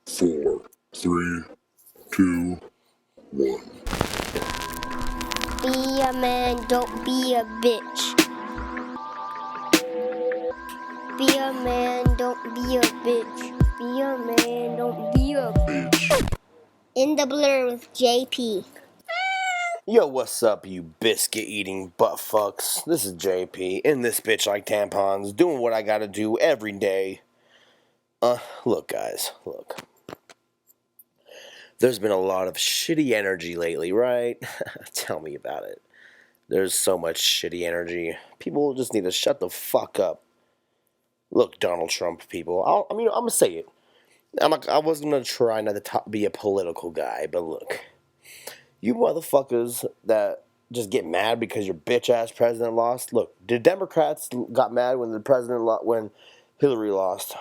Four, three, two, one. Be a man, don't be a bitch. Be a man, don't be a bitch. Be a man, don't be a bitch. In the blur with JP. Yo, what's up, you biscuit-eating butt-fucks? This is JP, in this bitch like tampons, doing what I gotta do every day. Look, guys, look. There's been a lot of shitty energy lately, right? Tell me about it. There's so much shitty energy. People just need to shut the fuck up. Look, Donald Trump, people. I'm gonna say it. I wasn't gonna try not to be a political guy, but look. You motherfuckers that just get mad because your bitch ass president lost. Look, the Democrats got mad when when Hillary lost,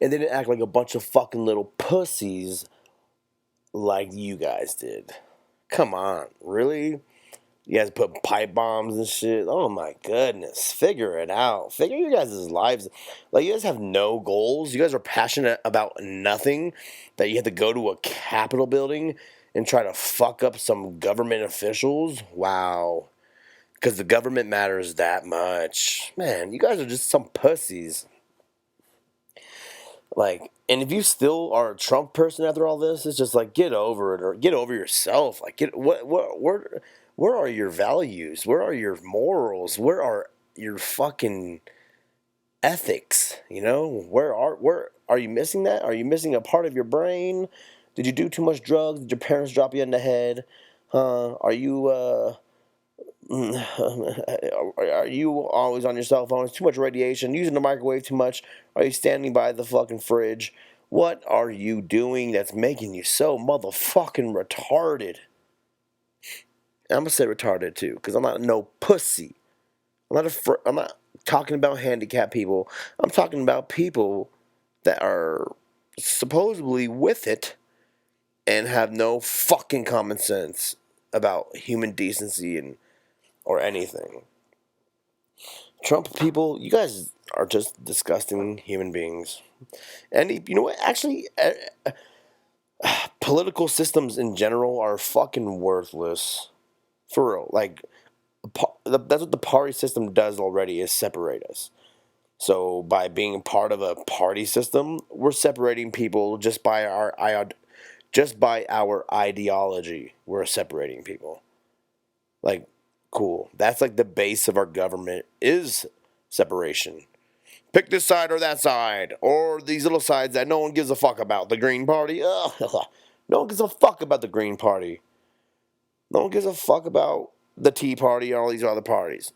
and they didn't act like a bunch of fucking little pussies like you guys did. Come on, really? You guys put pipe bombs and shit. Oh my goodness, figure it out. Figure you guys' lives. Like, you guys have no goals. You guys are passionate about nothing. That you have to go to a Capitol building and try to fuck up some government officials. Wow. Because the government matters that much. Man, you guys are just some pussies. Like, and if you still are a Trump person after all this, it's just like, get over it or get over yourself. Like, where are your values? Where are your morals? Where are your fucking ethics? You know, where are you missing that? Are you missing a part of your brain? Did you do too much drugs? Did your parents drop you in the head? Are you are you always on your cell phone? Too much radiation? Using the microwave too much? Are you standing by the fucking fridge? What are you doing that's making you so motherfucking retarded? And I'm gonna say retarded too, because I'm not no pussy. I'm not talking about handicapped people. I'm talking about people that are supposedly with it and have no fucking common sense about human decency and or anything. Trump people, you guys are just disgusting human beings. And you know what? Actually, political systems in general are fucking worthless. For real. Like, that's what the party system does already, is separate us. So by being part of a party system, we're separating people just by our ideology. We're separating people. Like, cool. That's like the base of our government is separation. Pick this side or that side, or these little sides that no one gives a fuck about. The Green Party, ugh. No one gives a fuck about the Green Party. No one gives a fuck about the Tea Party and all these other parties.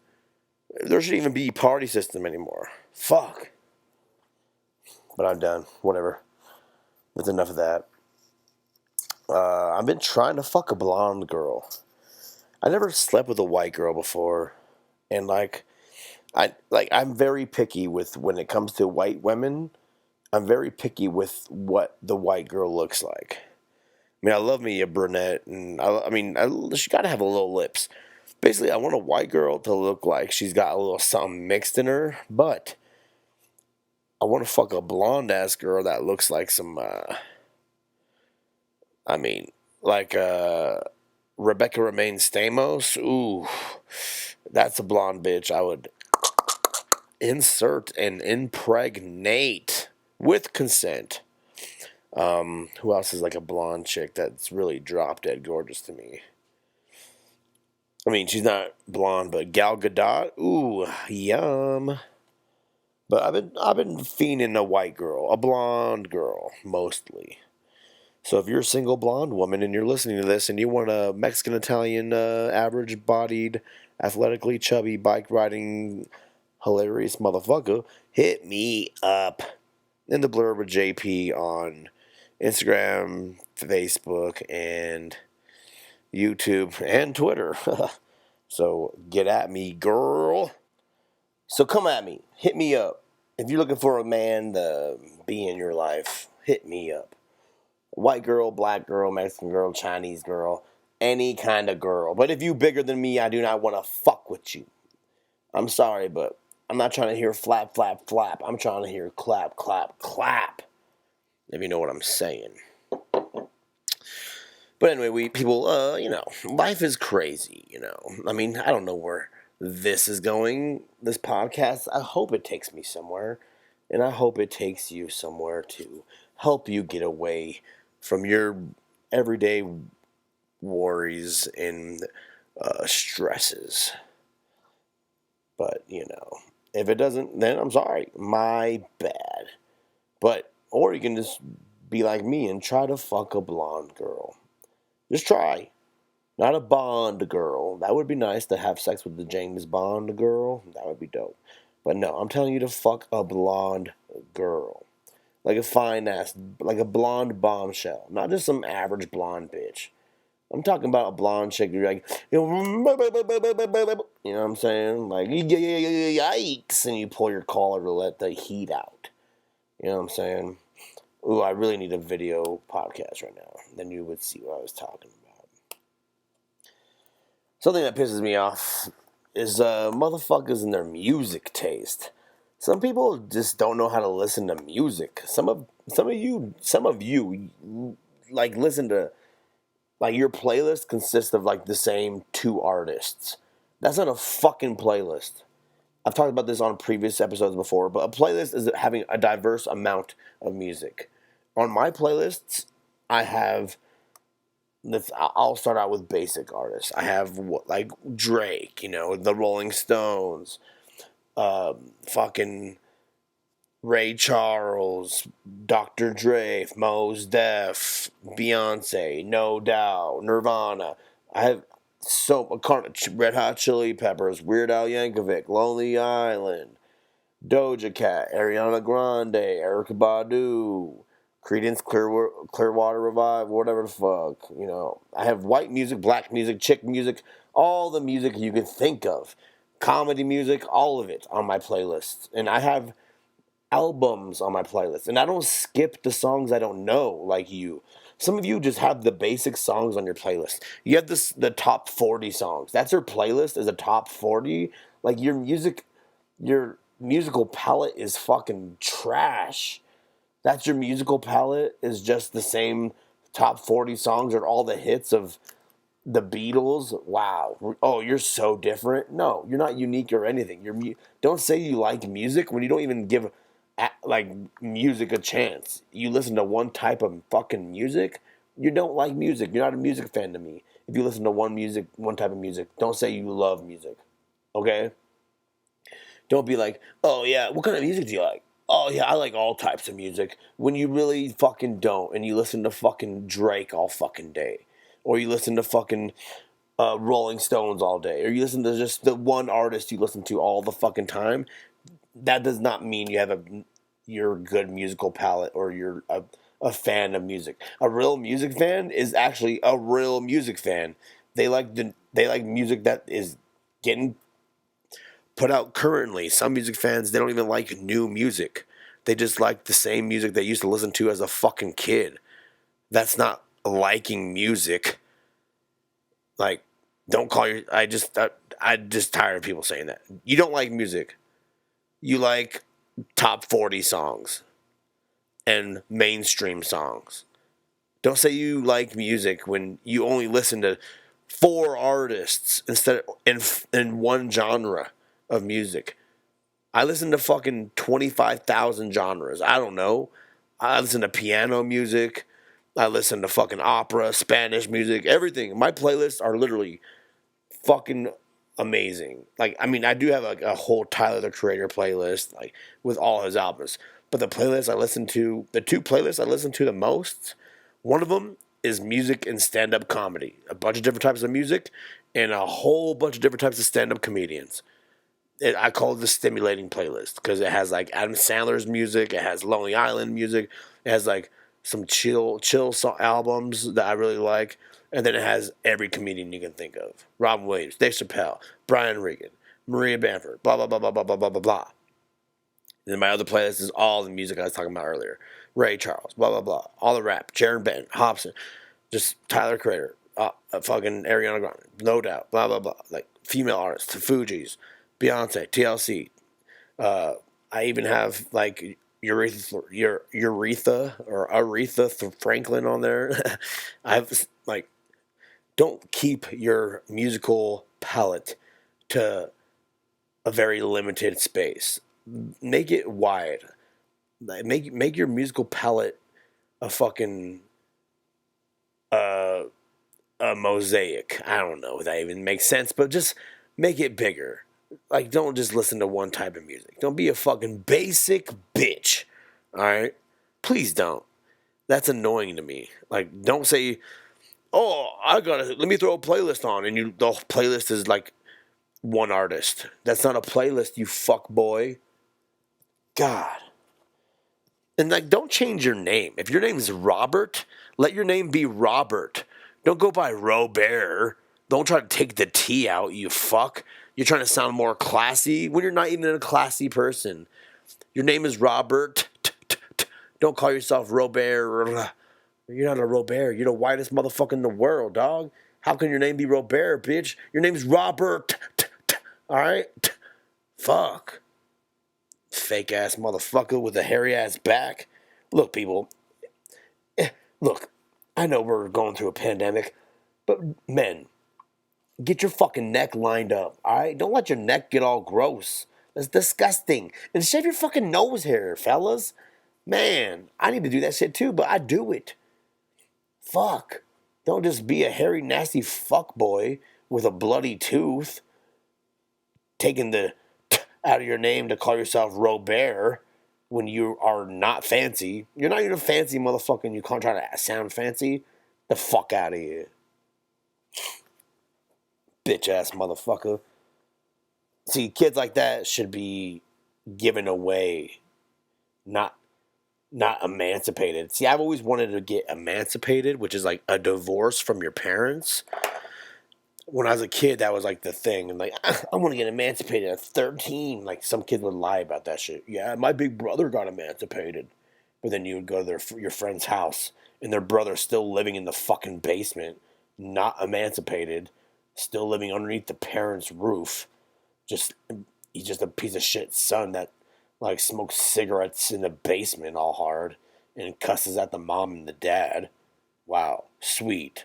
There shouldn't even be a party system anymore. Fuck. But I'm done. Whatever. That's enough of that. I've been trying to fuck a blonde girl. I never slept with a white girl before, and I'm very picky with when it comes to white women. I'm very picky with what the white girl looks like. I mean, I love me a brunette, and she gotta have a little lips. Basically, I want a white girl to look like she's got a little something mixed in her, but I want to fuck a blonde ass girl that looks like some. Rebecca Romaine Stamos. Ooh, that's a blonde bitch I would insert and impregnate with consent. Who else is like a blonde chick that's really drop dead gorgeous to me? I mean, she's not blonde, but Gal Gadot. Ooh, yum. But I've been fiending a white girl, a blonde girl, mostly. So if you're a single blonde woman and you're listening to this and you want a Mexican Italian, average bodied, athletically chubby, bike riding, hilarious motherfucker, hit me up in the blur with JP on Instagram, Facebook, and YouTube, and Twitter. So get at me, girl. So come at me. Hit me up. If you're looking for a man to be in your life, hit me up. White girl, black girl, Mexican girl, Chinese girl, any kind of girl. But if you bigger than me, I do not want to fuck with you. I'm sorry, but I'm not trying to hear flap, flap, flap. I'm trying to hear clap, clap, clap. if you know what I'm saying. But anyway, people, life is crazy, I mean, I don't know where this is going, this podcast. I hope it takes me somewhere, and I hope it takes you somewhere to help you get away from your everyday worries and stresses. But, if it doesn't, then I'm sorry. My bad. But, or you can just be like me and try to fuck a blonde girl. Just try. Not a Bond girl. That would be nice to have sex with the James Bond girl. That would be dope. But no, I'm telling you to fuck a blonde girl. Like a fine ass, like a blonde bombshell. Not just some average blonde bitch. I'm talking about a blonde chick. You're like, you know what I'm saying? Like, yikes. And you pull your collar to let the heat out. You know what I'm saying? Ooh, I really need a video podcast right now. Then you would see what I was talking about. Something that pisses me off is motherfuckers and their music taste. Some people just don't know how to listen to music. Some of you like listen to, like, your playlist consists of like the same two artists. That's not a fucking playlist. I've talked about this on previous episodes before, but a playlist is having a diverse amount of music. On my playlists, I have. I'll start out with basic artists. I have like Drake, the Rolling Stones, fucking Ray Charles, Dr. Dre, Mos Def, Beyonce, No Doubt, Nirvana. I have Red Hot Chili Peppers, Weird Al Yankovic, Lonely Island, Doja Cat, Ariana Grande, Erykah Badu, Creedence Clearwater Revival, whatever the fuck. I have white music, black music, chick music, all the music you can think of. Comedy music, all of it on my playlist. And I have albums on my playlist. And I don't skip the songs I don't know like you. Some of you just have the basic songs on your playlist. You have the top 40 songs. That's your playlist, is a top 40. Like, your musical palette is fucking trash. That's your musical palette, is just the same top 40 songs or all the hits of the Beatles. Wow. Oh, you're so different. No, you're not unique or anything. Don't say you like music when you don't even give like music a chance. You listen to one type of fucking music, you don't like music. You're not a music fan to me. If you listen to one type of music, don't say you love music. Okay? Don't be like, oh yeah, what kind of music do you like? Oh yeah, I like all types of music. When you really fucking don't, and you listen to fucking Drake all fucking day, or you listen to fucking Rolling Stones all day, or you listen to just the one artist you listen to all the fucking time, that does not mean you're a good musical palette, or you're a fan of music. A real music fan is actually a real music fan. They like music that is getting put out currently. Some music fans, they don't even like new music. They just like the same music they used to listen to as a fucking kid. That's not liking music. Like, don't call your. I just tired of people saying that. You don't like music. You like top 40 songs and mainstream songs. Don't say you like music when you only listen to 4 artists instead of in one genre of music. I listen to fucking 25,000 genres. I don't know. I listen to piano music. I listen to fucking opera, Spanish music, everything. My playlists are literally fucking amazing. Like, I mean, I do have like a whole Tyler the Creator playlist, like, with all his albums. But the two playlists I listen to the most, one of them is music and stand-up comedy. A bunch of different types of music and a whole bunch of different types of stand-up comedians. I call it the stimulating playlist because it has like Adam Sandler's music, it has Lonely Island music, it has like some chill albums that I really like, and then it has every comedian you can think of: Robin Williams, Dave Chappelle, Brian Regan, Maria Bamford, blah blah blah blah blah blah blah blah blah. And then my other playlist is all the music I was talking about earlier: Ray Charles, blah blah blah, all the rap, Jaron Benton, Hobson, just Tyler Creator, fucking Ariana Grande, No Doubt, blah blah blah, like female artists, the Fugees, Beyonce, TLC. I even have like Aretha Franklin on there. I've like, don't keep your musical palette to a very limited space. Make it wide. Make your musical palette a fucking uh, a mosaic. I don't know if that even makes sense, but just make it bigger. Like, don't just listen to one type of music. Don't be a fucking basic bitch. All right, please don't. That's annoying to me. Like, don't say, "Oh, let me throw a playlist on," and the playlist is like one artist. That's not a playlist, you fuck boy. God. And like, don't change your name. If your name is Robert, let your name be Robert. Don't go by Robert. Don't try to take the T out, you fuck. You're trying to sound more classy when you're not even a classy person. Your name is Robert. Don't call yourself Robert. You're not a Robert. You're the whitest motherfucker in the world, dog. How can your name be Robert, bitch? Your name's Robert. All right? Fuck. Fake ass motherfucker with a hairy ass back. Look, people. Look, I know we're going through a pandemic, but men, get your fucking neck lined up, all right? Don't let your neck get all gross. That's disgusting. And shave your fucking nose hair, fellas. Man, I need to do that shit too, but I do it. Fuck. Don't just be a hairy, nasty fuck boy with a bloody tooth, taking the out of your name to call yourself Robert when you are not fancy. You're not even a fancy motherfucker and you can't try to sound fancy. The fuck out of here. Bitch ass motherfucker. See, kids like that should be given away, not emancipated. See, I've always wanted to get emancipated, which is like a divorce from your parents. When I was a kid, that was like the thing. And like, I want to get emancipated at 13. Like, some kids would lie about that shit. Yeah, my big brother got emancipated. But then you would go to your friend's house, and their brother's still living in the fucking basement, not emancipated, still living underneath the parents' roof. He's just a piece of shit son that like smokes cigarettes in the basement all hard and cusses at the mom and the dad. Wow, sweet.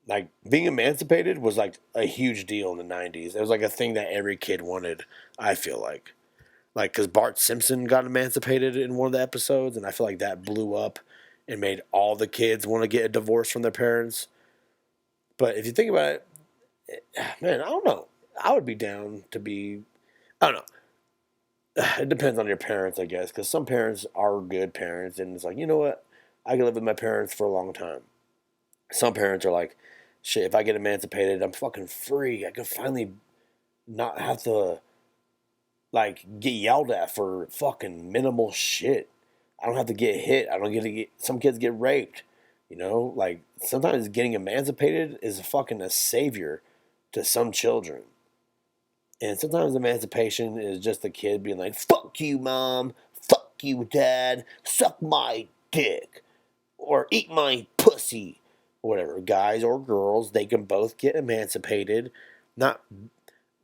Like, being emancipated was like a huge deal in the 90s. It was like a thing that every kid wanted, I feel like. Like, because Bart Simpson got emancipated in one of the episodes, and I feel like that blew up and made all the kids want to get a divorce from their parents. But if you think about it, man, I don't know. I would be down to be, I don't know. It depends on your parents, I guess, because some parents are good parents, and it's like, you know what? I can live with my parents for a long time. Some parents are like, shit, if I get emancipated, I'm fucking free. I can finally not have to, like, get yelled at for fucking minimal shit. I don't have to get hit. I don't get to get, some kids get raped. You know, like, sometimes getting emancipated is fucking a savior to some children. And sometimes emancipation is just a kid being like, fuck you, mom. Fuck you, dad. Suck my dick. Or eat my pussy. Whatever. Guys or girls, they can both get emancipated. Not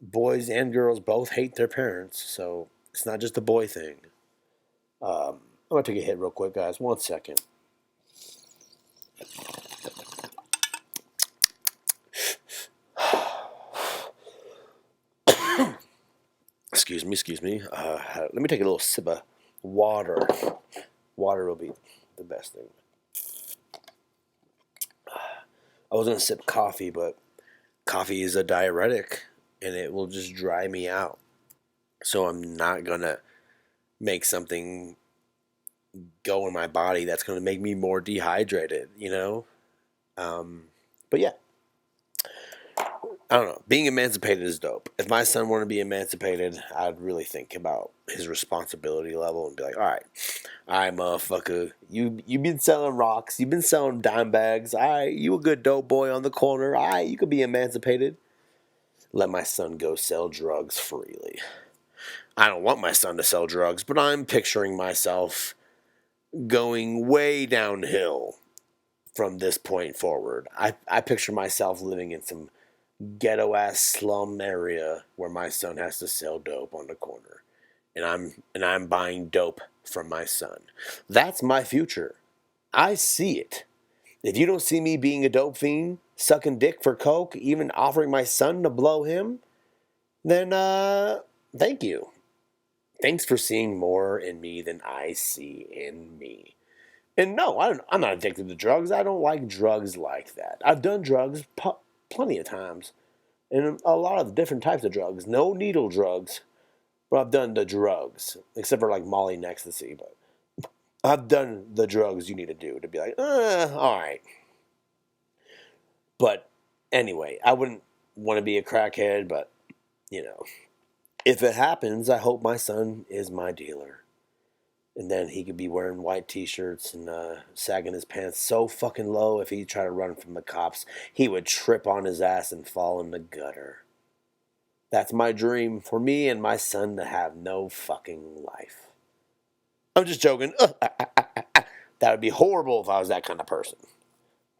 boys and girls both hate their parents. So it's not just a boy thing. I'm going to take a hit real quick, guys. 1 second. Excuse me. Let me take a little sip of water. Water will be the best thing. I was going to sip coffee, but coffee is a diuretic, and it will just dry me out. So I'm not going to make something go in my body that's going to make me more dehydrated, you know? But yeah. I don't know. Being emancipated is dope. If my son wanted to be emancipated, I'd really think about his responsibility level and be like, all right, motherfucker, you been selling rocks, you've been selling dime bags, all right, you a good dope boy on the corner, all right, you could be emancipated. Let my son go sell drugs freely. I don't want my son to sell drugs, but I'm picturing myself going way downhill from this point forward. I picture myself living in some ghetto ass slum area where my son has to sell dope on the corner, and I'm buying dope from my son. That's my future. I see it. If you don't see me being a dope fiend, sucking dick for coke, even offering my son to blow him, then thank you. Thanks for seeing more in me than I see in me. And no, I'm not addicted to drugs. I don't like drugs like that. I've done drugs plenty of times. And a lot of different types of drugs. No needle drugs. But I've done the drugs. Except for like Molly and ecstasy. But I've done the drugs you need to do to be like, alright. But anyway, I wouldn't want to be a crackhead, but, you know. If it happens, I hope my son is my dealer. And then he could be wearing white t-shirts and sagging his pants so fucking low if he tried to run from the cops, he would trip on his ass and fall in the gutter. That's my dream, for me and my son to have no fucking life. I'm just joking. That would be horrible if I was that kind of person.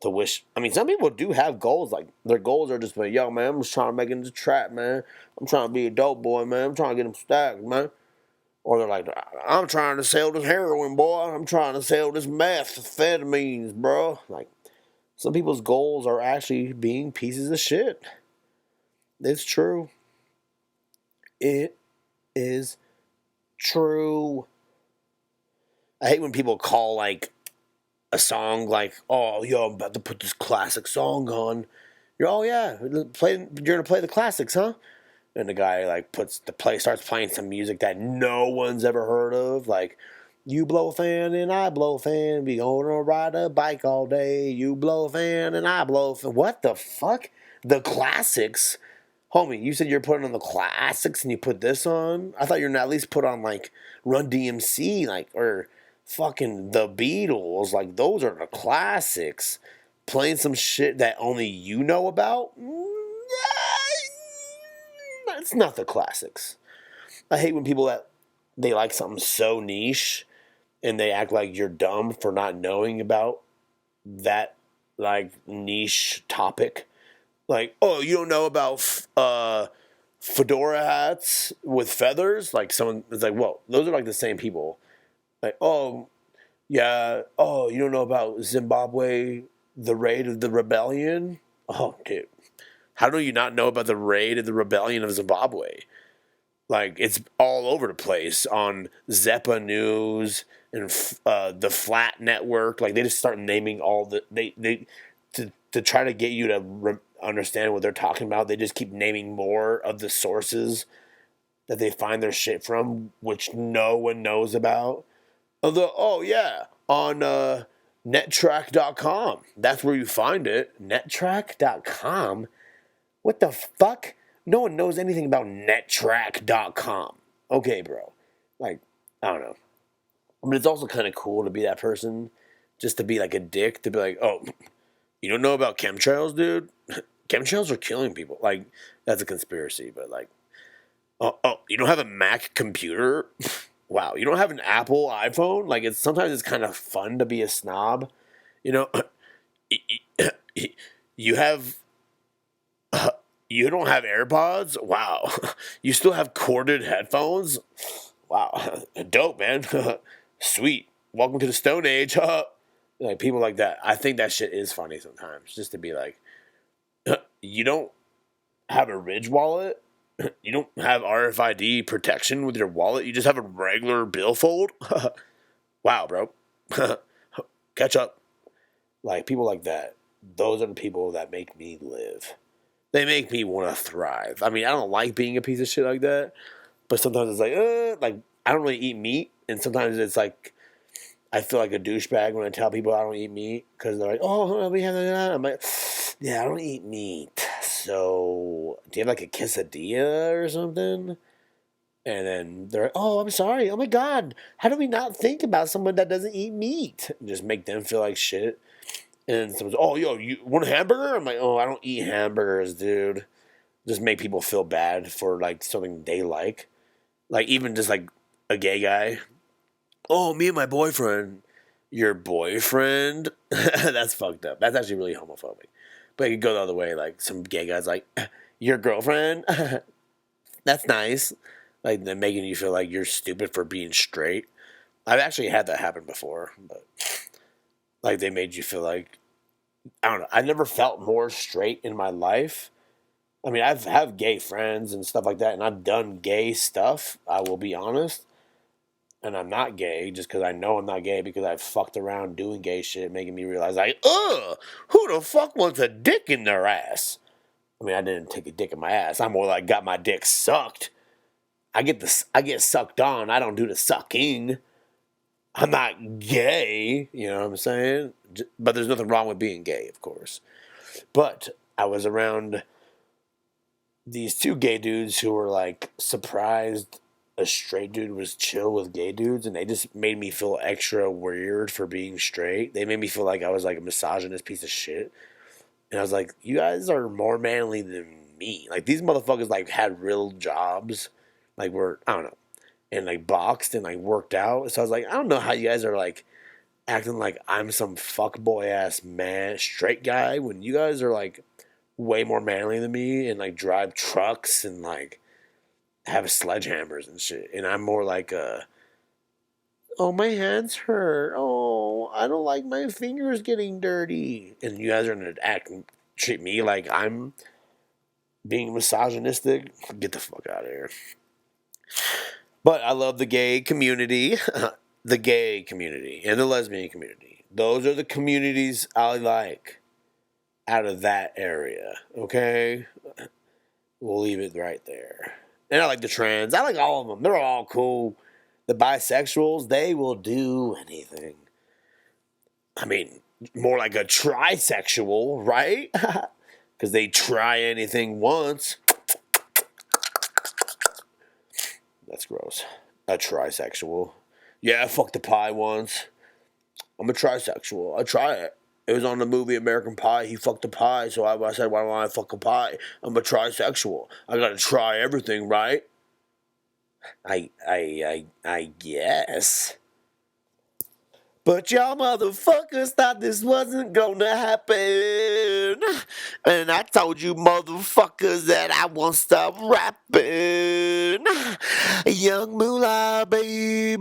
To wish, I mean, some people do have goals. Like, their goals are just like, yo, man, I'm just trying to make it in the trap, man. I'm trying to be a dope boy, man. I'm trying to get them stacked, man. Or they're like, I'm trying to sell this heroin, boy. I'm trying to sell this methamphetamines, bro. Like, some people's goals are actually being pieces of shit. It's true. It is true. I hate when people call, like, a song like, oh, yo, I'm about to put this classic song on. You're, oh, yeah, you're going to play the classics, huh? And the guy, like, starts playing some music that no one's ever heard of. Like, you blow a fan and I blow a fan. We gonna ride a bike all day. You blow a fan and I blow a fan. What the fuck? The classics? Homie, you said you're putting on the classics and you put this on? I thought you were at least put on, like, Run DMC, like, or fucking The Beatles. Like, those are the classics. Playing some shit that only you know about? It's not the classics. I hate when people that they like something so niche and they act like you're dumb for not knowing about that, like, niche topic. Like, oh, you don't know about fedora hats with feathers? Like, someone is like, whoa, those are like the same people. Like, oh, yeah, oh, you don't know about Zimbabwe, the raid of the rebellion? Oh, dude. How do you not know about the raid of the rebellion of Zimbabwe? Like, it's all over the place on Zeppa News and the Flat Network. Like, they just start naming all the they to try to get you to understand what they're talking about. They just keep naming more of the sources that they find their shit from, which no one knows about. Oh yeah, on nettrack.com. That's where you find it. Nettrack.com. What the fuck? No one knows anything about nettrack.com. Okay, bro. Like, I don't know. But it's also kind of cool to be that person, just to be like a dick, to be like, oh, you don't know about chemtrails, dude? Chemtrails are killing people. Like, that's a conspiracy, but like, oh, you don't have a Mac computer? Wow, you don't have an Apple iPhone? Like, sometimes it's kind of fun to be a snob. You know, you have... You don't have AirPods? Wow. You still have corded headphones? Wow. Dope, man. Sweet. Welcome to the Stone Age. Like, people like that. I think that shit is funny sometimes. Just to be like, you don't have a Ridge wallet? You don't have RFID protection with your wallet? You just have a regular billfold? Wow, bro. Catch up. Like, people like that. Those are the people that make me live. They make me want to thrive. I mean, I don't like being a piece of shit like that, but sometimes it's like I don't really eat meat, and sometimes it's like I feel like a douchebag when I tell people I don't eat meat because they're like, oh, we have that. I'm like, yeah, I don't eat meat. So, do you have like a quesadilla or something? And then they're like, oh, I'm sorry. Oh my God, how do we not think about someone that doesn't eat meat? And just make them feel like shit. And someone's, oh, yo, you want a hamburger? I'm like, oh, I don't eat hamburgers, dude. Just make people feel bad for, like, something they like. Like, even just, like, a gay guy. Oh, me and my boyfriend. Your boyfriend? That's fucked up. That's actually really homophobic. But it could go the other way. Like, some gay guy's like, your girlfriend? That's nice. Like, they're making you feel like you're stupid for being straight. I've actually had that happen before, but like they made you feel like I don't know. I never felt more straight in my life. I mean, I've have gay friends and stuff like that, and I've done gay stuff. I will be honest, and I'm not gay just because I know I'm not gay because I've fucked around doing gay shit, making me realize like, who the fuck wants a dick in their ass? I mean, I didn't take a dick in my ass. I'm more like got my dick sucked. I get sucked on. I don't do the sucking. I'm not gay, you know what I'm saying? But there's nothing wrong with being gay, of course. But I was around these two gay dudes who were like surprised a straight dude was chill with gay dudes, and they just made me feel extra weird for being straight. They made me feel like I was like a misogynist piece of shit. And I was like, you guys are more manly than me. Like these motherfuckers like had real jobs. Like were I don't know. And like boxed and like worked out. So I was like, I don't know how you guys are like acting like I'm some fuckboy ass man straight guy when you guys are like way more manly than me and like drive trucks and like have sledgehammers and shit. And I'm more like oh my hands hurt. Oh, I don't like my fingers getting dirty. And you guys are gonna act and treat me like I'm being misogynistic. Get the fuck out of here. But I love the gay community. The gay community and the lesbian community. Those are the communities I like out of that area. Okay? We'll leave it right there. And I like the trans. I like all of them. They're all cool. The bisexuals, they will do anything. I mean, more like a trisexual, right? Because they try anything once. That's gross. A trisexual. Yeah, I fucked the pie once. I'm a trisexual. I try it. It was on the movie American Pie. He fucked a pie, so I said, why don't I fuck a pie? I'm a trisexual. I gotta try everything, right? I guess. But y'all motherfuckers thought this wasn't gonna happen. And I told you motherfuckers that I won't stop rapping. Young moolah, baby.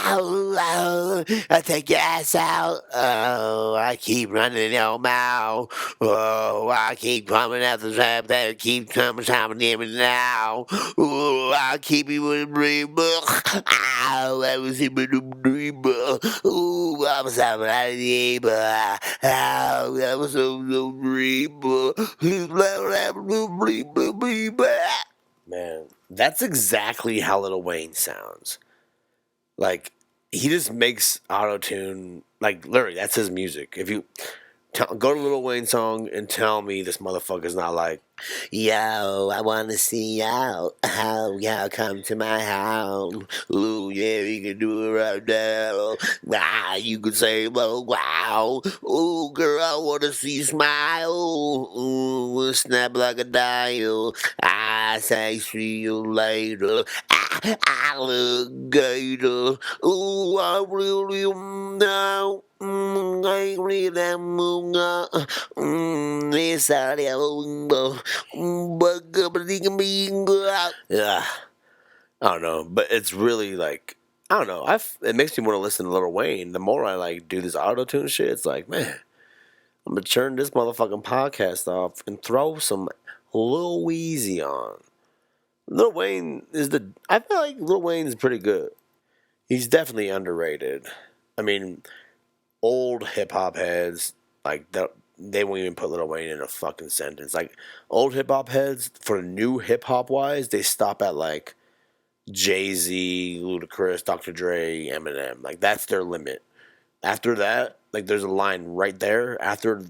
Ow, ow. I take your ass out. Oh, I keep running your mouth. Oh, I keep coming at the trap that keep coming near me now. Oh, I keep you with a dream. Ow, I was in a dream. Oh, I was having a dream. Ow, I was so dream. Man, that's exactly how Lil Wayne sounds. Like, he just makes auto-tune, like, literally, that's his music. If you go to Lil Wayne song and tell me this motherfucker's not like, yo, I want to see y'all, how y'all come to my house. Ooh, yeah, we can do it right now. Wow, you could say, well, wow. Ooh, girl, I want to see you smile. Ooh, we'll snap like a dial. I say, see you later. Alligator. Ooh, I really know. I really know. This yeah, I don't know, but it's really like I don't know. It makes me want to listen to Lil Wayne. The more I like do this auto tune shit, it's like man, I'm gonna turn this motherfucking podcast off and throw some Lil Weezy on. Lil Wayne is I feel like Lil Wayne is pretty good. He's definitely underrated. I mean, old hip hop heads like they won't even put Lil Wayne in a fucking sentence. Like old hip hop heads for new hip hop wise, they stop at like Jay-Z, Ludacris, Dr. Dre, Eminem. Like that's their limit. After that, like there's a line right there after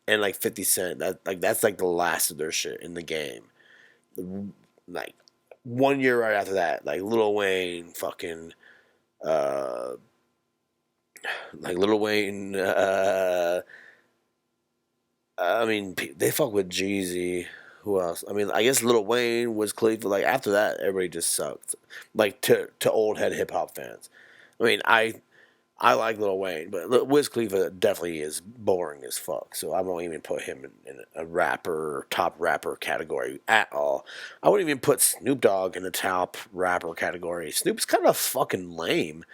and like 50 Cent. That's like the last of their shit in the game. Like 1 year right after that, like Lil Wayne, fucking uh like Lil Wayne, I mean, they fuck with Jeezy. Who else? I mean, I guess Lil Wayne was Cleveland. Like after that, everybody just sucked. Like to old head hip hop fans. I mean, I like Lil Wayne, but Wiz Khalifa definitely is boring as fuck. So I won't even put him in a rapper, top rapper category at all. I wouldn't even put Snoop Dogg in the top rapper category. Snoop's kind of fucking lame.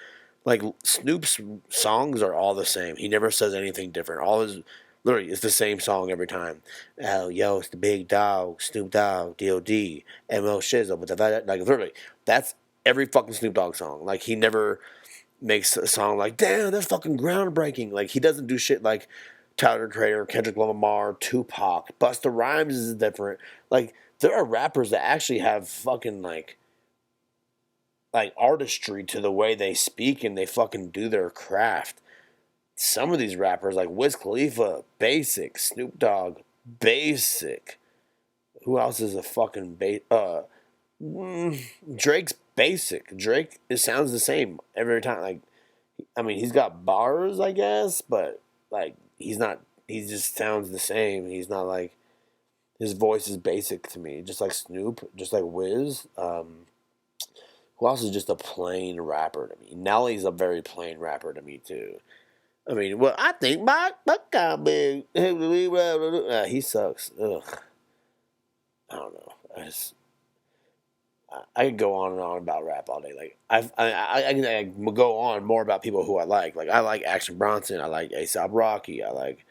Like Snoop's songs are all the same. He never says anything different. All his literally it's the same song every time. Oh, yo, it's the big dog, Snoop Dogg, D.O.D., M.O. Shizzle, but like literally, that's every fucking Snoop Dogg song. Like he never makes a song like, damn, that's fucking groundbreaking. Like he doesn't do shit like Tyler Creator, Kendrick Lamar, Tupac, Busta Rhymes is different. Like there are rappers that actually have fucking like artistry to the way they speak and they fucking do their craft. Some of these rappers like Wiz Khalifa, basic. Snoop Dogg, basic. Who else is a fucking Drake's basic. Drake, it sounds the same every time. Like, I mean, he's got bars, I guess, but like, he's not. He just sounds the same. He's not like his voice is basic to me, just like Snoop, just like Wiz. Who else is just a plain rapper to me? Nelly's a very plain rapper to me too. I mean, well, I think V.O.C.A.B. He sucks. Ugh. I don't know. I could go on and on about rap all day. Like I can go on more about people who I like. Like I like Action Bronson. I like A$AP Rocky. I like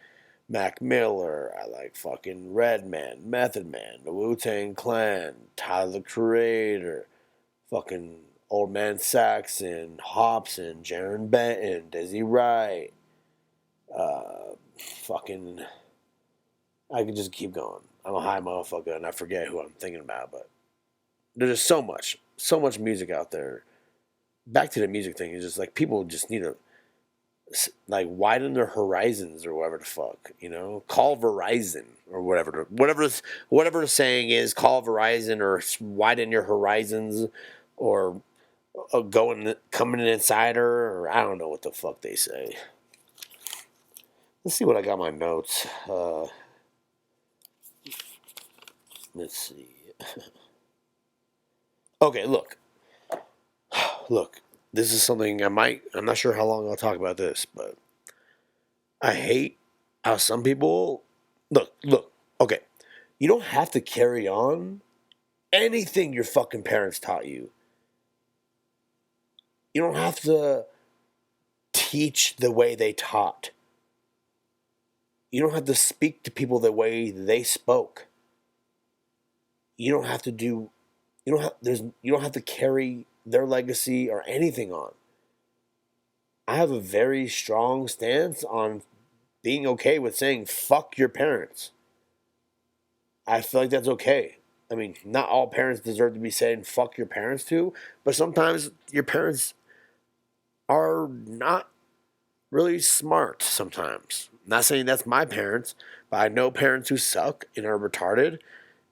Mac Miller. I like fucking Redman, Method Man, the Wu-Tang Clan, Tyler the Creator, fucking Old Man Saxon, Hobson, Jaron Benton, Dizzy Wright. Fucking, I could just keep going. I'm a high motherfucker and I forget who I'm thinking about, but there's just so much music out there. Back to the music thing, is just like people just need to like widen their horizons or whatever the fuck, you know. Call Verizon or whatever the saying is. Call Verizon or widen your horizons, or coming insider, or I don't know what the fuck they say. Let's see what I got in my notes. Let's see. Okay, look. This is something I'm not sure how long I'll talk about this, but I hate how some people look. Okay. You don't have to carry on anything your fucking parents taught you. You don't have to teach the way they taught. You don't have to speak to people the way they spoke. You don't have to you don't have to carry their legacy or anything on. I have a very strong stance on being okay with saying fuck your parents. I feel like that's okay. I mean, not all parents deserve to be saying fuck your parents to, but sometimes your parents are not really smart sometimes. I'm not saying that's my parents, but I know parents who suck and are retarded,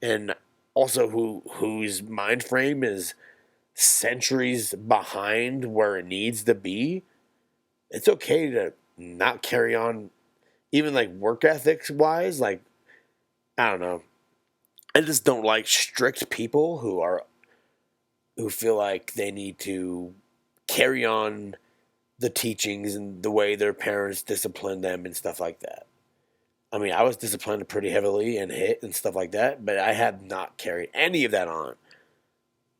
and also whose mind frame is centuries behind where it needs to be. It's okay to not carry on, even like work ethics wise. Like, I don't know. I just don't like strict people who feel like they need to carry on the teachings and the way their parents disciplined them and stuff like that. I mean, I was disciplined pretty heavily and hit and stuff like that, but I have not carried any of that on.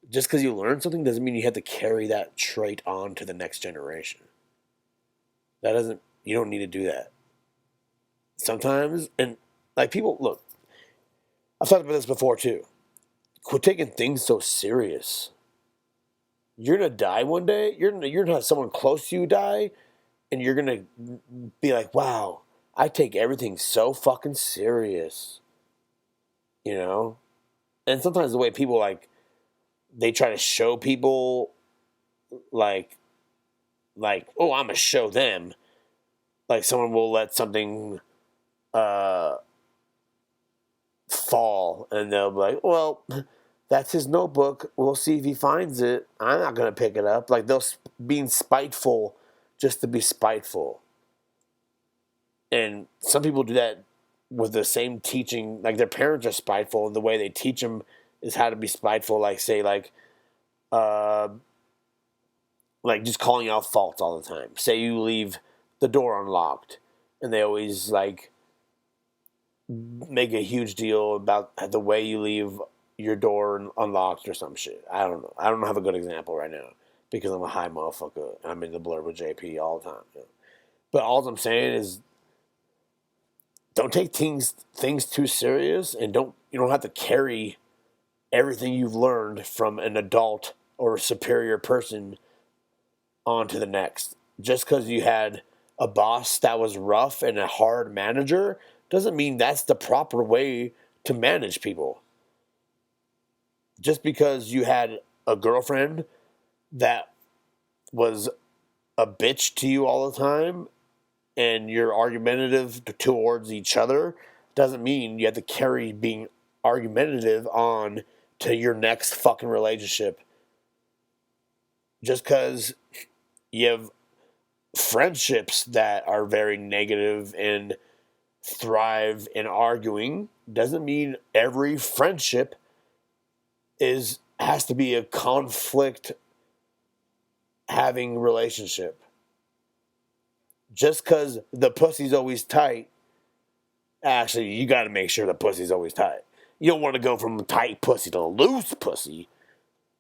Just because you learn something doesn't mean you have to carry that trait on to the next generation. You don't need to do that. Sometimes, and like people, look, I've talked about this before too. Quit taking things so serious. You're gonna die one day. You're gonna have someone close to you die, and you're gonna be like, "Wow, I take everything so fucking serious," you know. And sometimes the way people like they try to show people like oh, I'm gonna show them. Like someone will let something fall, and they'll be like, "Well, that's his notebook. We'll see if he finds it. I'm not gonna pick it up." Like they'll being spiteful just to be spiteful. And some people do that with the same teaching. Like their parents are spiteful, and the way they teach them is how to be spiteful. Like say, like, like just calling out faults all the time. Say you leave the door unlocked, and they always like make a huge deal about the way you leave your door unlocked or some shit. I don't know. I don't have a good example right now because I'm a high motherfucker. I'm in the blur with JP all the time. You know? But all I'm saying is, don't take things too serious, and you don't have to carry everything you've learned from an adult or a superior person on to the next. Just because you had a boss that was rough and a hard manager doesn't mean that's the proper way to manage people. Just because you had a girlfriend that was a bitch to you all the time and you're argumentative towards each other doesn't mean you have to carry being argumentative on to your next fucking relationship. Just because you have friendships that are very negative and thrive in arguing doesn't mean every friendship has to be a conflict having relationship. Just because the pussy's always tight, actually, you got to make sure the pussy's always tight. You don't want to go from tight pussy to loose pussy.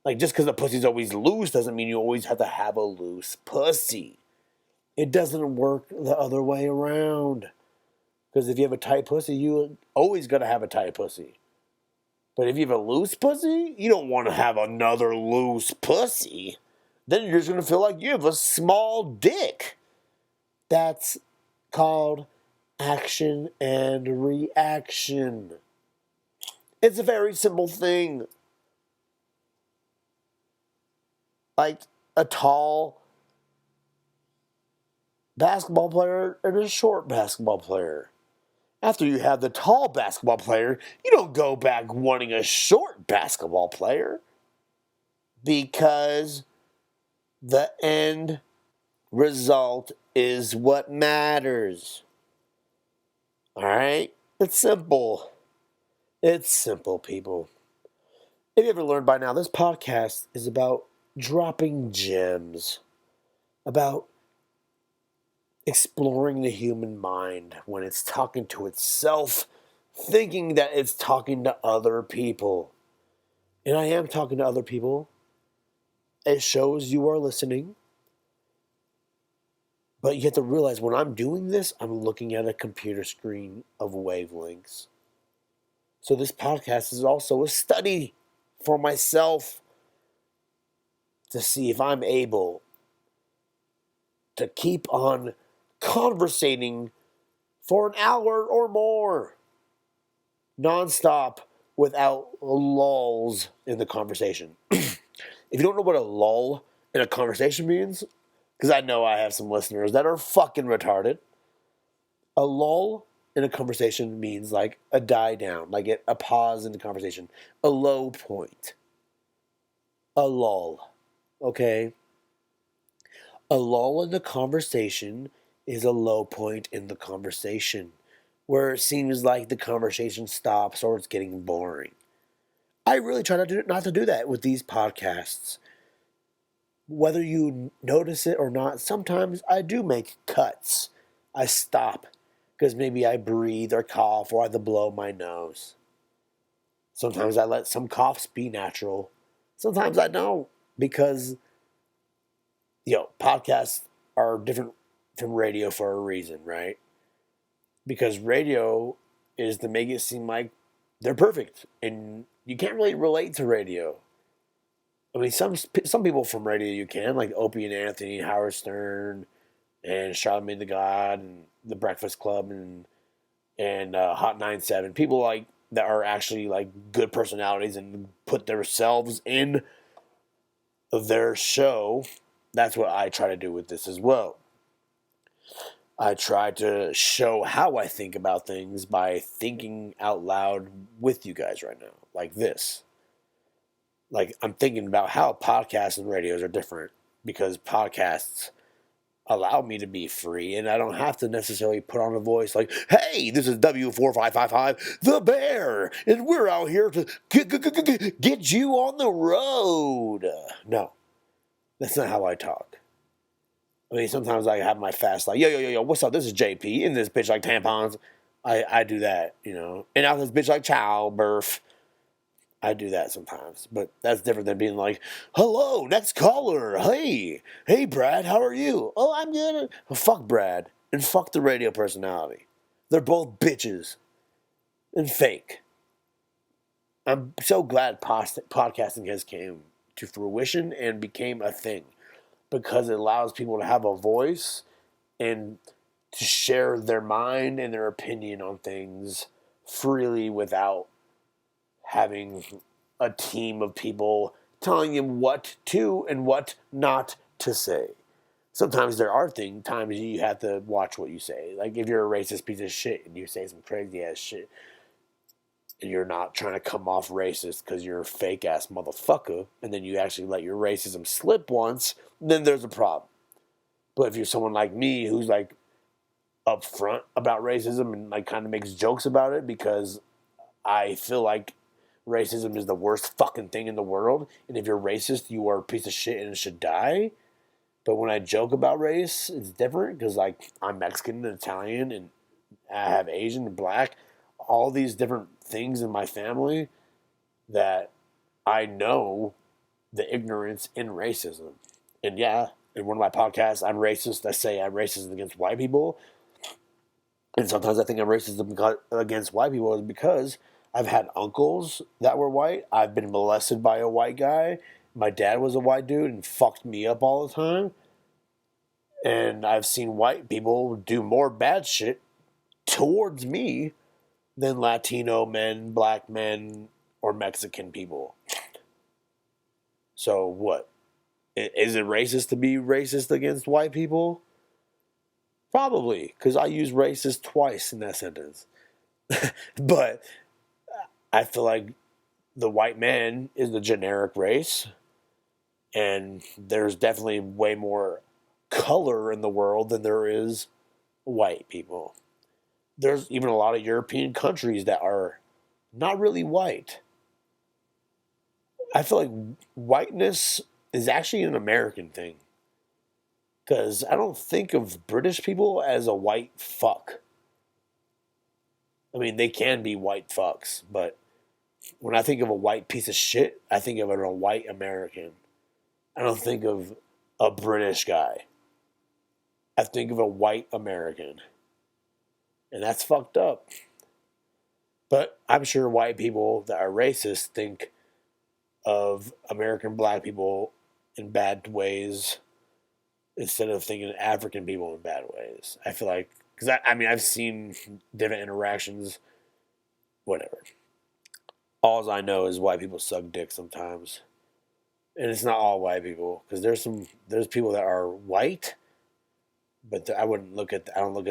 Like, just because the pussy's always loose doesn't mean you always have to have a loose pussy. It doesn't work the other way around. Because if you have a tight pussy, you always got to have a tight pussy. But if you have a loose pussy, you don't want to have another loose pussy. Then you're just going to feel like you have a small dick. That's called action and reaction. It's a very simple thing. Like a tall basketball player and a short basketball player. After you have the tall basketball player, you don't go back wanting a short basketball player. Because the end result is what matters. Alright? It's simple. It's simple, people. If you ever learned by now, this podcast is about dropping gems. About exploring the human mind when it's talking to itself, thinking that it's talking to other people. And I am talking to other people. It shows you are listening. But you have to realize when I'm doing this, I'm looking at a computer screen of wavelengths. So this podcast is also a study for myself to see if I'm able to keep on conversating for an hour or more, nonstop, without lulls in the conversation. If you don't know what a lull in a conversation means, because I know I have some listeners that are fucking retarded. A lull in a conversation means like a die down, like a pause in the conversation, a low point, a lull, okay? A lull in the conversation is a low point in the conversation, where it seems like the conversation stops or it's getting boring. I really try not to do that with these podcasts. Whether you notice it or not, sometimes I do make cuts. I stop because maybe I breathe or cough or I have to blow my nose. Sometimes I let some coughs be natural. Sometimes I don't because, podcasts are different from radio for a reason, right? Because radio is to make it seem like they're perfect and you can't really relate to radio. I mean, some people from radio you can, like Opie and Anthony, Howard Stern, and Charlamagne the God, and The Breakfast Club, and Hot 97. People like that are actually like good personalities and put themselves in their show. That's what I try to do with this as well. I try to show how I think about things by thinking out loud with you guys right now, like this. Like, I'm thinking about how podcasts and radios are different because podcasts allow me to be free and I don't have to necessarily put on a voice like, hey, this is W4555, the Bear, and we're out here to get you on the road. No. That's not how I talk. I mean, sometimes I have my fast like, yo, what's up? This is JP. In this bitch like tampons. I do that, you know. And out this bitch like childbirth. I do that sometimes. But that's different than being like, hello, next caller. Hey, Brad, how are you? Oh, I'm good. Well, fuck Brad. And fuck the radio personality. They're both bitches. And fake. I'm so glad podcasting has came to fruition and became a thing. Because it allows people to have a voice and to share their mind and their opinion on things freely without having a team of people telling you what to and what not to say. Sometimes there are times you have to watch what you say. Like if you're a racist piece of shit and you say some crazy ass shit and you're not trying to come off racist because you're a fake ass motherfucker and then you actually let your racism slip once, then there's a problem. But if you're someone like me who's like upfront about racism and like kind of makes jokes about it because I feel like racism is the worst fucking thing in the world, and if you're racist, you are a piece of shit and should die. But when I joke about race, it's different because like I'm Mexican and Italian and I have Asian and black, all these different things in my family that I know the ignorance in racism. And yeah, in one of my podcasts, I'm racist. I say I'm racist against white people. And sometimes I think I'm racist against white people is because I've had uncles that were white. I've been molested by a white guy. My dad was a white dude and fucked me up all the time. And I've seen white people do more bad shit towards me than Latino men, black men, or Mexican people. So what? Is it racist to be racist against white people? Probably, because I use racist twice in that sentence. But I feel like the white man is the generic race, and there's definitely way more color in the world than there is white people. There's even a lot of European countries that are not really white. I feel like whiteness is actually an American thing. Because I don't think of British people as a white fuck. I mean, they can be white fucks, but when I think of a white piece of shit, I think of a white American. I don't think of a British guy. I think of a white American. And that's fucked up. But I'm sure white people that are racist think of American black people in bad ways instead of thinking African people in bad ways. I feel like, because I mean, I've seen different interactions, whatever. All I know is white people suck dick sometimes. And it's not all white people, because there's people that are white, but I don't look at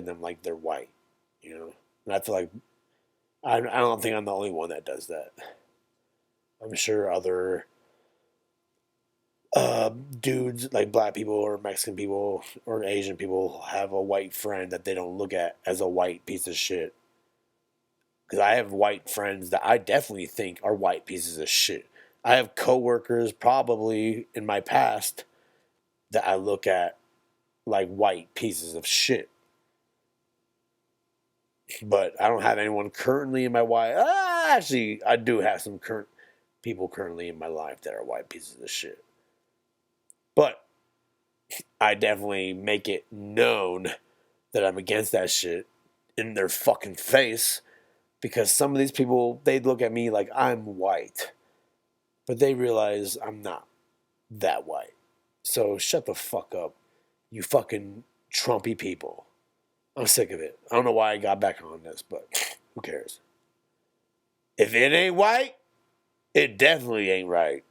them like they're white, you know. And I feel like I don't think I'm the only one that does that. I'm sure other dudes like black people or Mexican people or Asian people have a white friend that they don't look at as a white piece of shit. Because I have white friends that I definitely think are white pieces of shit. I have coworkers probably in my past that I look at like white pieces of shit. But I don't have anyone currently in my life. Actually, I do have some current people currently in my life that are white pieces of shit. But I definitely make it known that I'm against that shit in their fucking face, because some of these people, they look at me like I'm white, but they realize I'm not that white. So shut the fuck up, you fucking Trumpy people. I'm sick of it. I don't know why I got back on this, but who cares? If it ain't white, it definitely ain't right.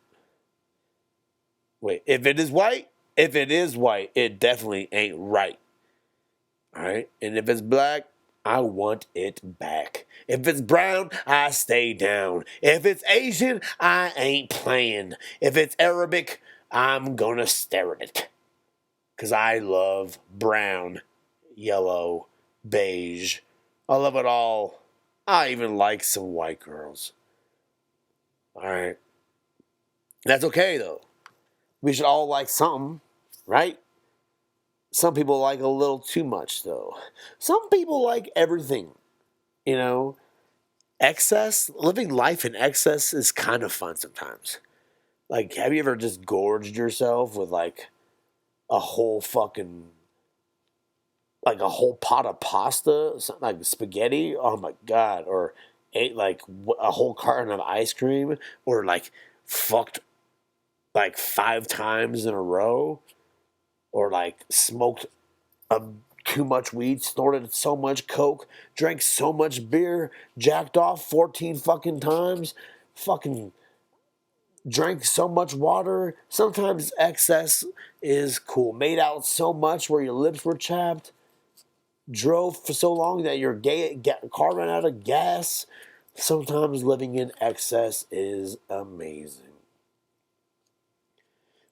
Wait, if it is white, it definitely ain't right. All right? And if it's black, I want it back. If it's brown, I stay down. If it's Asian, I ain't playing. If it's Arabic, I'm gonna stare at it. Because I love brown, yellow, beige. I love it all. I even like some white girls. All right. That's okay, though. We should all like something, right? Some people like a little too much, though. Some people like everything, you know? Excess, living life in excess is kind of fun sometimes. Like, have you ever just gorged yourself with, like, a whole fucking, like, a whole pot of pasta, something like spaghetti? Oh my God. Or ate, like, a whole carton of ice cream? Or, like, fucked, like, 5 times in a row? Or, like, smoked too much weed, snorted so much coke, drank so much beer, jacked off 14 fucking times, fucking drank so much water. Sometimes excess is cool. Made out so much where your lips were chapped, drove for so long that your car ran out of gas. Sometimes living in excess is amazing.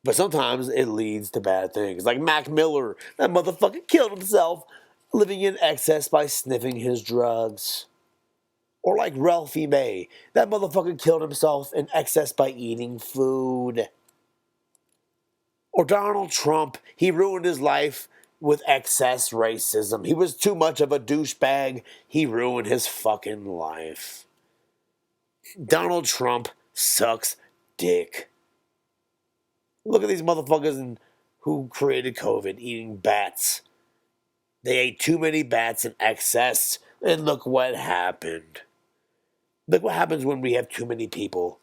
But sometimes it leads to bad things. Like Mac Miller, that motherfucker killed himself living in excess by sniffing his drugs. Or like Ralphie May, that motherfucker killed himself in excess by eating food. Or Donald Trump, he ruined his life with excess racism. He was too much of a douchebag. He ruined his fucking life. Donald Trump sucks dick. Look at these motherfuckers who created COVID eating bats. They ate too many bats in excess, and look what happened. Look what happens when we have too many people.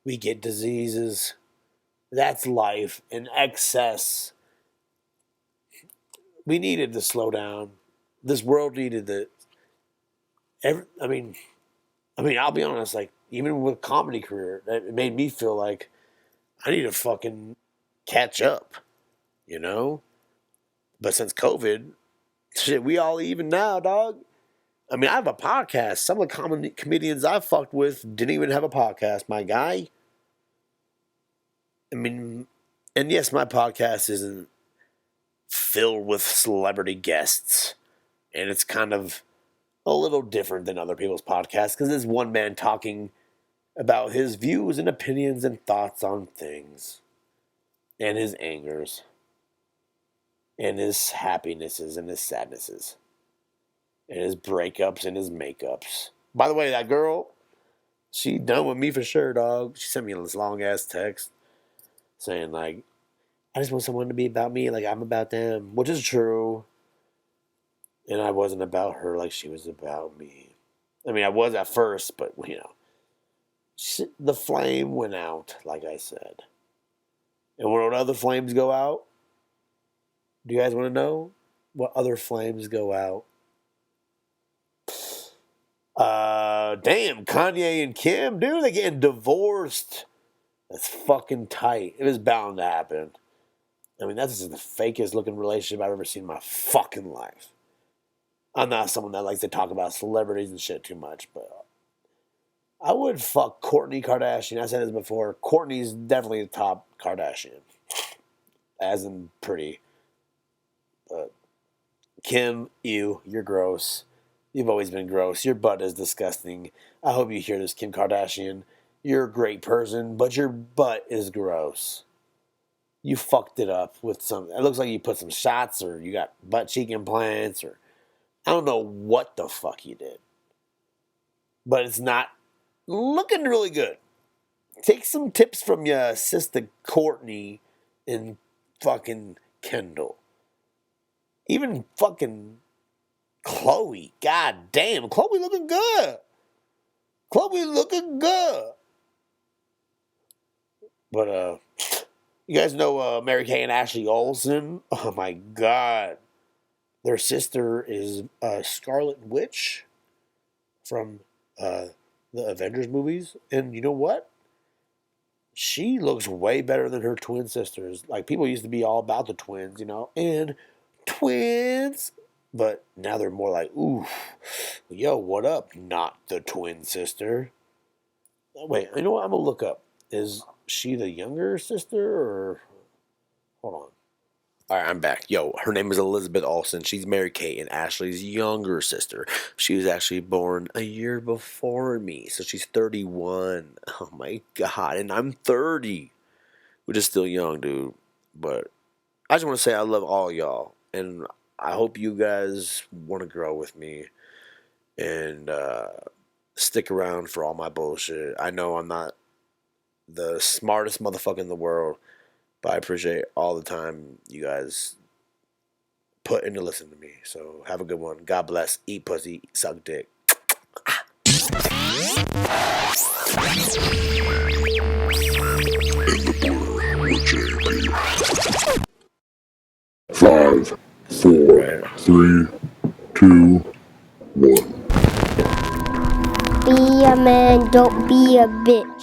We get diseases. That's life in excess. We needed to slow down. This world needed it. I mean, I'll be honest. Like, even with comedy career, it made me feel like I need to fucking catch up, you know. But since COVID, shit, we all even now, dog. I mean, I have a podcast. Some of the comedians I fucked with didn't even have a podcast, my guy. I mean, and yes, my podcast isn't filled with celebrity guests. And it's kind of a little different than other people's podcasts because there's one man talking about his views and opinions and thoughts on things. And his angers. And his happinesses and his sadnesses. And his breakups and his makeups. By the way, that girl, she done with me for sure, dog. She sent me this long ass text saying, like, I just want someone to be about me like I'm about them, which is true. And I wasn't about her like she was about me. I mean, I was at first, but, you know, the flame went out, like I said. And when other flames go out, do you guys want to know what other flames go out? Damn, Kanye and Kim, dude, they getting divorced. That's fucking tight. It was bound to happen. I mean, that's just the fakest looking relationship I've ever seen in my fucking life. I'm not someone that likes to talk about celebrities and shit too much, but I would fuck Kourtney Kardashian. I said this before. Kourtney's definitely the top Kardashian. As in pretty. But Kim, you're gross. You've always been gross. Your butt is disgusting. I hope you hear this, Kim Kardashian. You're a great person, but your butt is gross. You fucked it up with some. It looks like you put some shots or you got butt cheek implants or I don't know what the fuck you did. But it's not looking really good. Take some tips from your sister Kourtney and fucking Kendall. Even fucking Chloe. God damn. Chloe looking good. Chloe looking good. But, you guys know Mary-Kay and Ashley Olsen? Oh my God. Their sister is Scarlet Witch from the Avengers movies. And you know what? She looks way better than her twin sisters. Like, people used to be all about the twins, you know? And twins. But now they're more like, ooh, yo, what up? Not the twin sister. Wait, you know what? I'm going to look up. Is she the younger sister or... Hold on. All right, I'm back. Yo, her name is Elizabeth Olsen. She's Mary-Kate and Ashley's younger sister. She was actually born a year before me, so she's 31. Oh my God, and I'm 30. We're just still young, dude. But I just want to say I love all y'all, and I hope you guys want to grow with me and stick around for all my bullshit. I know I'm not the smartest motherfucker in the world, but I appreciate all the time you guys put into listening to me. So have a good one. God bless. Eat pussy. Suck dick. With JP. 5, 4, 3, 2, 1. Be a man, don't be a bitch.